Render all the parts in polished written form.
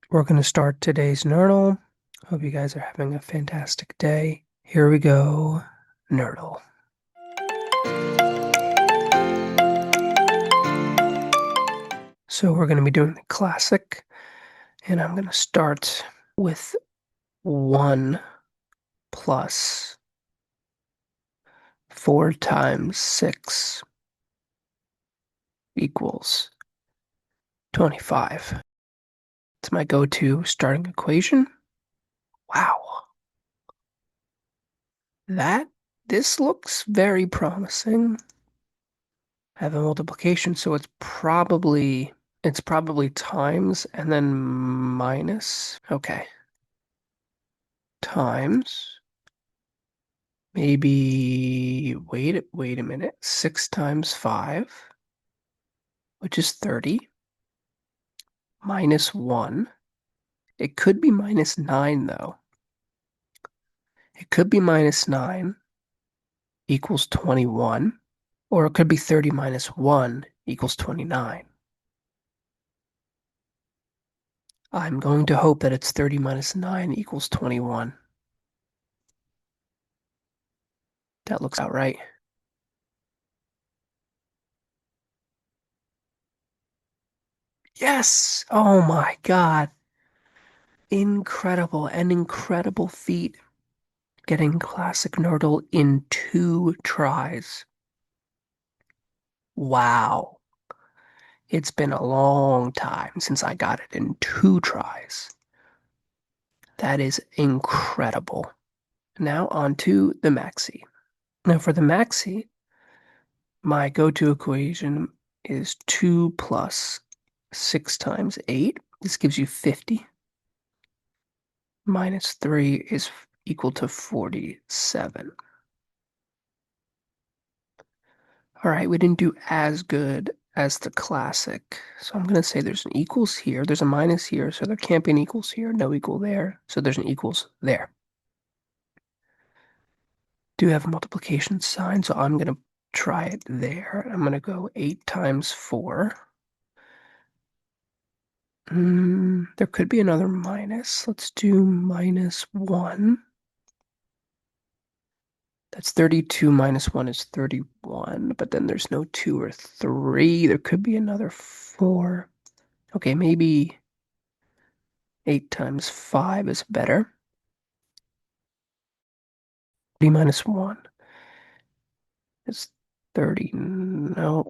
We're going to start today's Nerdle. Hope you guys are having a fantastic day. Here we go, Nerdle. So we're going to be doing the classic, and I'm going to start with 1 plus 4 times 6 equals 25. It's my go-to starting equation. Wow. This looks very promising. I have a multiplication, so it's probably times and then minus. Okay. Times. Maybe wait a minute. 6 times 5, which is 30, minus 1. It could be minus 9 though. It could be minus 9 equals 21, or it could be 30 minus 1 equals 29. I'm going to hope that it's 30 minus 9 equals 21. That looks about right. Yes! Oh my God. Incredible, an incredible feat. Getting classic Nerdle in 2 tries. Wow. It's been a long time since I got it in 2 tries. That is incredible. Now on to the maxi. Now for the maxi, my go-to equation is 2 plus 6 times 8. This gives you 50. Minus 3 is equal to 47. All right, we didn't do as good as the classic. So I'm going to say there's an equals here. There's a minus here, so there can't be an equals here. No equal there. So there's an equals there. Do have a multiplication sign, so I'm going to try it there. I'm going to go 8 times 4. There could be another minus. Let's do minus 1. That's 32 minus 1 is 31, but then there's no 2 or 3. There could be another 4. Okay, maybe 8 times 5 is better. 30 minus 1 is 30. No.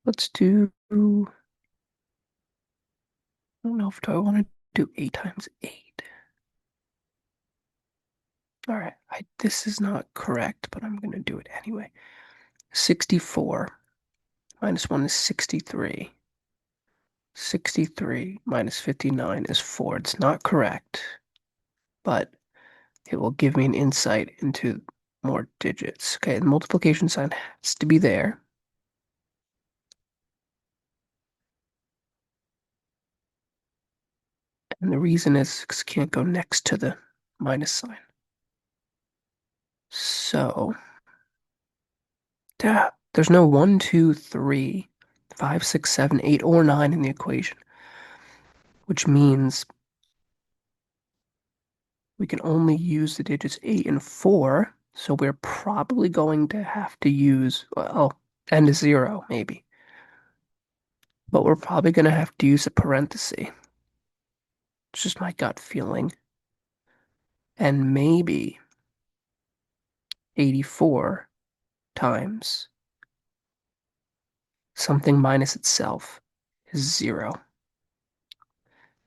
Let's do, I don't know if I want to do 8 times 8. All right, this is not correct, but I'm going to do it anyway. 64 minus 1 is 63. 63 minus 59 is 4. It's not correct, but it will give me an insight into more digits. Okay, the multiplication sign has to be there. And the reason is because it can't go next to the minus sign. So, there's no 1, 2, 3, 5, 6, 7, 8, or 9 in the equation, which means we can only use the digits 8 and 4. So we're probably going to have to use, well, and a 0 maybe. But we're probably going to have to use a parenthesis. It's just my gut feeling. And maybe 84 times something minus itself is 0.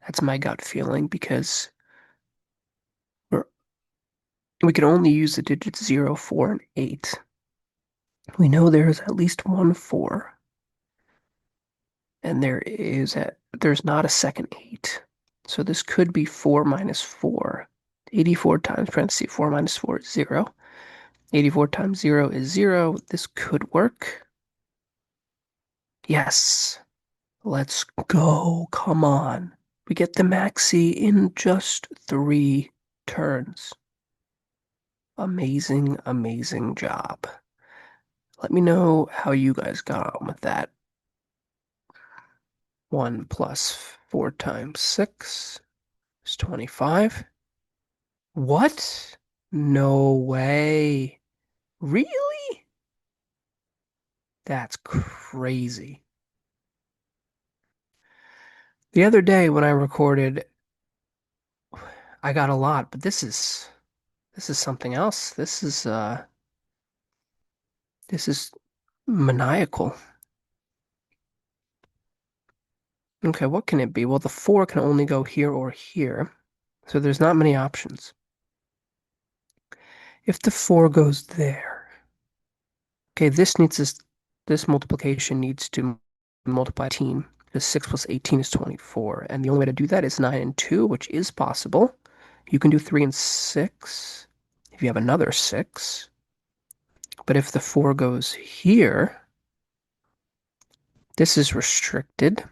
That's my gut feeling because we can only use the digits 0, 4, and 8. We know there is at least one 4, and there's not a second 8. So this could be 4 minus 4. 84 times parentheses 4 minus 4 is 0. 84 times 0 is 0. This could work. Yes. Let's go. Come on. We get the maxi in just 3 turns. Amazing, amazing job. Let me know how you guys got on with that. 1 plus 4 times 6 is 25. What? No way. Really? That's crazy. The other day when I recorded, I got a lot, but this is something else. This is maniacal. Okay, what can it be? Well, the 4 can only go here or here, so there's not many options. If the 4 goes there, okay, this multiplication needs to multiply 18, because 6 plus 18 is 24, and the only way to do that is 9 and 2, which is possible. You can do 3 and 6 if you have another 6, but if the 4 goes here, this is restricted.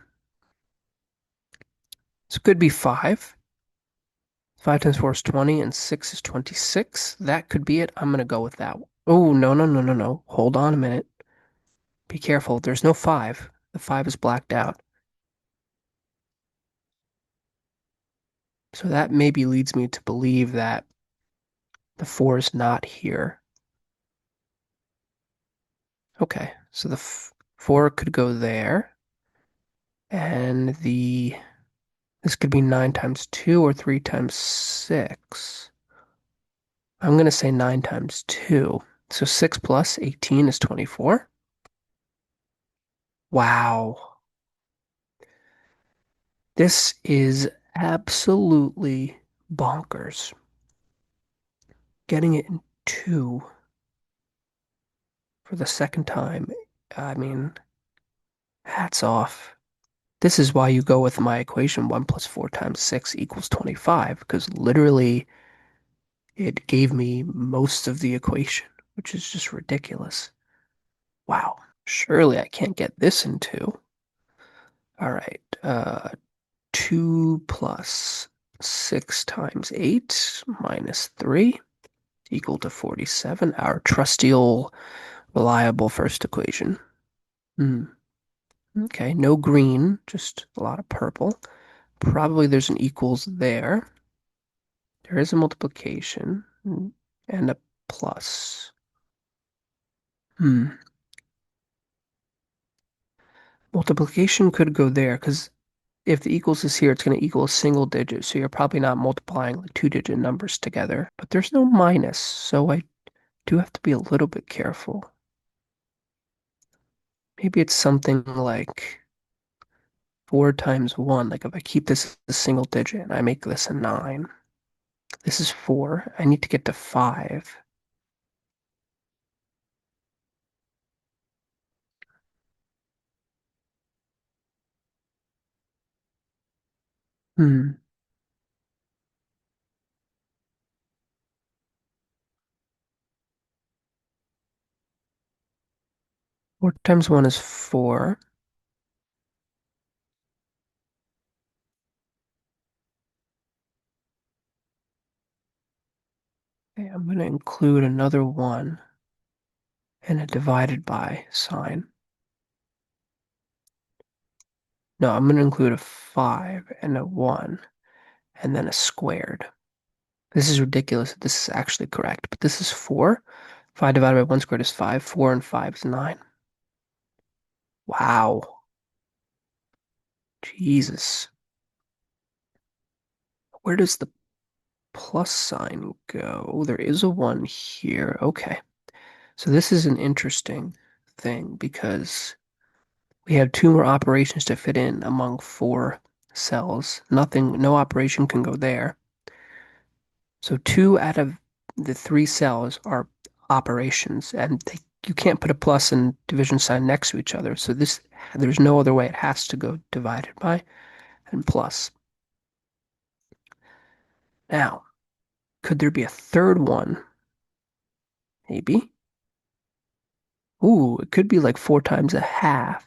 So it could be 5. 5 times 4 is 20, and 6 is 26. That could be it. I'm going to go with that. Oh, no, no, no, no, no. Hold on a minute. Be careful. There's no 5. The 5 is blacked out. So that maybe leads me to believe that the 4 is not here. Okay, so the 4 could go there. And this could be 9 times 2 or 3 times 6. I'm going to say 9 times 2. So 6 plus 18 is 24. Wow. This is absolutely bonkers. Getting it in 2 for the second time. I mean, hats off. This is why you go with my equation 1 plus 4 times 6 equals 25, because literally it gave me most of the equation, which is just ridiculous. Wow. Surely I can't get this in 2. All right. 2 plus 6 times 8 minus 3 equal to 47. Our trusty old reliable first equation. Hmm. Okay, no green, just a lot of purple. Probably there's an equals there. There is a multiplication and a plus. Hmm. Multiplication could go there because if the equals is here, it's going to equal a single digit. So you're probably not multiplying like two-digit numbers together. But there's no minus, so I do have to be a little bit careful. Maybe it's something like 4 times 1. Like if I keep this a single digit and I make this a 9. This is 4. I need to get to 5. Hmm. 4 times 1 is 4. Okay, I'm going to include another 1 and a divided by sign. No, I'm going to include a 5 and a 1 and then a squared. This is ridiculous. This is actually correct, but this is 4. 5 divided by 1 squared is 5. 4 and 5 is 9. Wow. Jesus. Where does the plus sign go? There is a 1 here. Okay. So this is an interesting thing because we have 2 more operations to fit in among 4 cells. No operation can go there. So 2 out of the 3 cells are operations, and you can't put a plus and division sign next to each other. So there's no other way. It has to go divided by and plus. Now, could there be a third one? Maybe. Ooh, it could be like 4 times a half.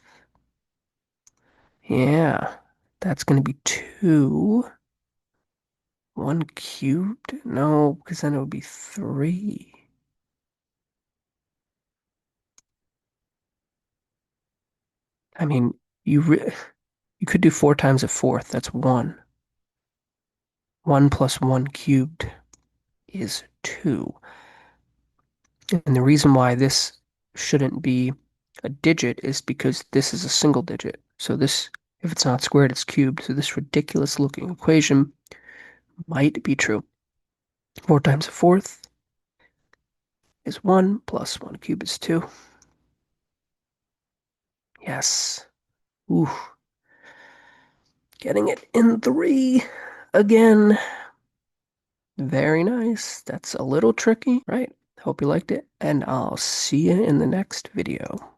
Yeah, that's going to be 2. 1 cubed? No, because then it would be 3. I mean, you re You could do 4 times a fourth. That's 1. 1 plus 1 cubed is 2. And the reason why this shouldn't be a digit is because this is a single digit. So this, if it's not squared, it's cubed. So this ridiculous looking equation might be true. 4 times a fourth is 1 plus 1 cubed is 2. Yes. Ooh. Getting it in 3 again. Very nice. That's a little tricky, right? Hope you liked it, and I'll see you in the next video.